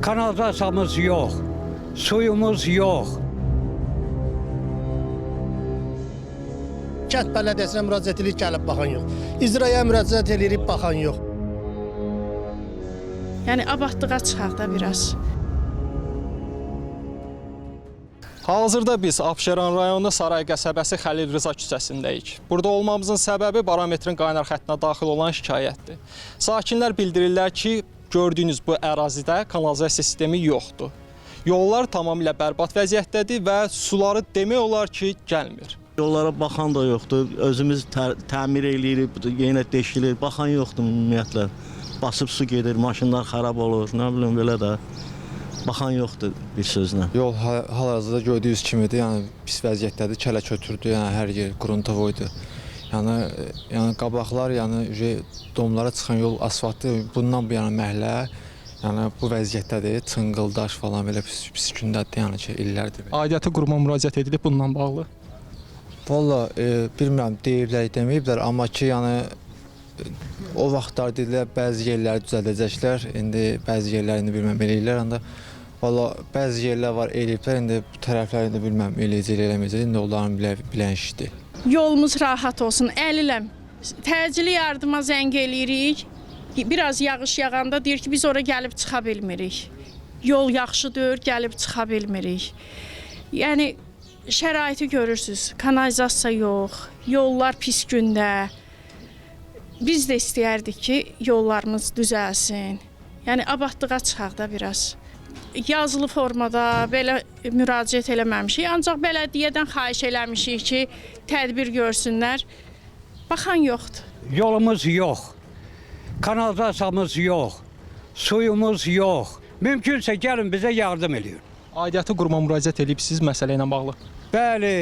Kanalizasiyamız yox, suyumuz yox. Kənd bələdiyyəsinə müraciət edib gəlib baxan yox. İcraya müraciət edib baxan yox. Yəni abadlığa çıxaq da biraz. Hazırda biz Abşeron rayonu Saray qəsəbəsi Xəlil Rıza küçəsindəyik. Burada olmamızın səbəbi barometrin qaynar xəttinə daxil olan şikayətdir. Sakinlər bildirirlər ki, gördüyünüz bu ərazidə kanalizasiya sistemi yoxdur. Yollar tamamilə bərbad vəziyyətdədir və suları demək olar ki, gəlmir. Yollara baxan da yoxdur, özümüz təmir eləyirik, yenə deşilir, baxan yoxdur ümumiyyətlə. Basıb su gedir, maşınlar xarab olur, nə bilim belə də. Baxan yoxdur bir sözlə. Yol hal-hazırda gördüyünüz kimidir, yəni pis vəziyyətdədir, kələ kötürdü, yəni hər yer quruntuvoydu. Yəni qabaqlar, yəni domlara çıxan yol asfaltdır, bundan bu yana məhəllə, yəni bu vəziyyətdədir, çınqıldaş falan belə pis gündədir, yəni ki, illərdir. Aidiyyəti quruma müraciət edilib bununla bağlı. Valla bilmirəm, deyiblər, deməyiblər, amma ki, yəni o vaxtlar dedilər, bəzi yerləri düzəldəcəklər, indi bəzi yerləri indi bilməm eləyirlər, valla bəzi yerlər var eləyiblər, indi bu tərəflər indi bilməm eləyəcək, eləməyəcək, indi onların bilən işdir. Yolumuz rahat olsun, əliləm. Təcili yardıma zəng eləyirik. Biraz yağış yağanda deyir ki, biz ora gəlib çıxa bilmirik. Yol yaxşıdır, gəlib çıxa bilmirik. Yəni şəraiti görürsüz, kanalizasiya yox, yollar pis gündə. Biz də istəyərdik ki, yollarımız düzəlsin. Yəni abadlığa çıxaq da biraz. Yazılı formada belə müraciət eləməmişik, ancaq bələdiyyədən xahiş eləmişik ki, tədbir görsünlər. Baxan yoxdur. Yolumuz yox, kanalizasiyamız yox, suyumuz yox. Mümkünsə gəlin bizə yardım edin. Aidiyyəti quruma müraciət edibsiniz məsələ ilə bağlı. Bəli,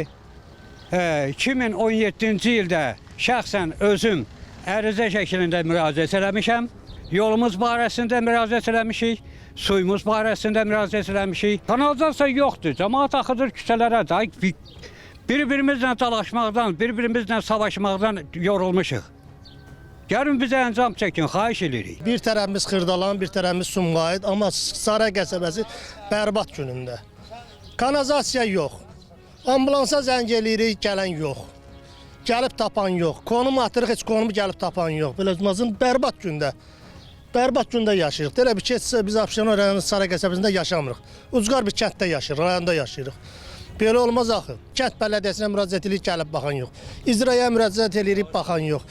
2017-ci ildə şəxsən özüm ərizə şəklində müraciət eləmişəm. Yolumuz barəsində müraciət eləmişik, suyumuz barəsində müraciət eləmişik. Kanalizasiya yoxdur, cəmaət axıdır küçələrə da. Bir-birimizlə dalaşmaqdan, bir-birimizlə savaşmaqdan yorulmuşuq. Gəlin bizə əncam çəkin, xahiş edirik. Bir tərəfimiz Xırdalan, bir tərəfimiz Sumqayıt, amma Saray qəsəbəsi bərbad günündə. Kanalizasiya yox. Ambulansa zəng eləyirik, gələn yox. Gəlib tapan yox. Konum atırıq, heç konumu gəlib tapan yox. Belə bərbad gündə. Bərbad gündə yaşayırıq. Elə bir keçsə biz Abşeron rayonu Saray qəsəbəsində yaşamırıq. Ucqar bir kənddə yaşayırıq, rayonda yaşayırıq. Belə olmaz axı. Kənd bələdiyyəsinə müraciət edirik, gəlib baxan yox. İcraya müraciət edirik, baxan yox.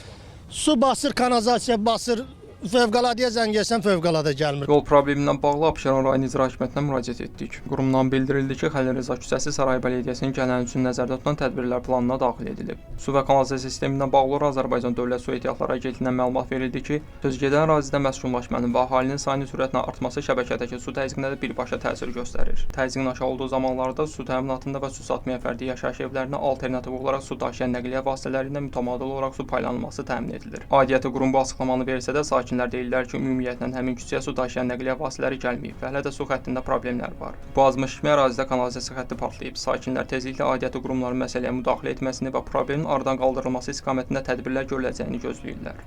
Su basır, kanalizasiya basır. Fövqəladiyə zəng etsən fövqəladə gəlmir. Yol problemindən bağlı Abşeron rayon icra hakimiyyətinə müraciət etdik. Qurumdan bildirildi ki, Xəlil Rıza küçəsi Saray Bələdiyyəsinin gələn üçün nəzərdə tutulan tədbirlər planına daxil edilib. Su və kanalizasiya sistemindən bağlı Azərbaycan Dövlət Su Ehtiyatları Agentliyindən məlumat verildi ki, sözgedən ərazidə məskunlaşmanın və əhalinin sayının sürətlə artması şəbəkədəki su təzyiqinə də birbaşa təsir göstərir. Təzyiqin aşağı olduğu zamanlarda su təminatında və su satmayan fərdi yaşayış evlərinə alternativ olaraq su daşıyan nəqliyyat vasitələri ilə mütəmadi olaraq su paylanılması təmin edilir. Aidiyyəti qurum bu açıqlamanı versə də, sakinlər deyirlər ki, ümumiyyətlə həmin küçəyə su daşıyan nəqliyyat vasitələri gəlməyib və hələ də su xəttində problemlər var. Bu azmış kimi ərazidə kanalizasiya xətti partlayıb. Sakinlər tezliklə aidiyyəti qurumların məsələyə müdaxilə etməsini və problemin aradan qaldırılması istiqamətində tədbirlər görüləcəyini gözləyirlər.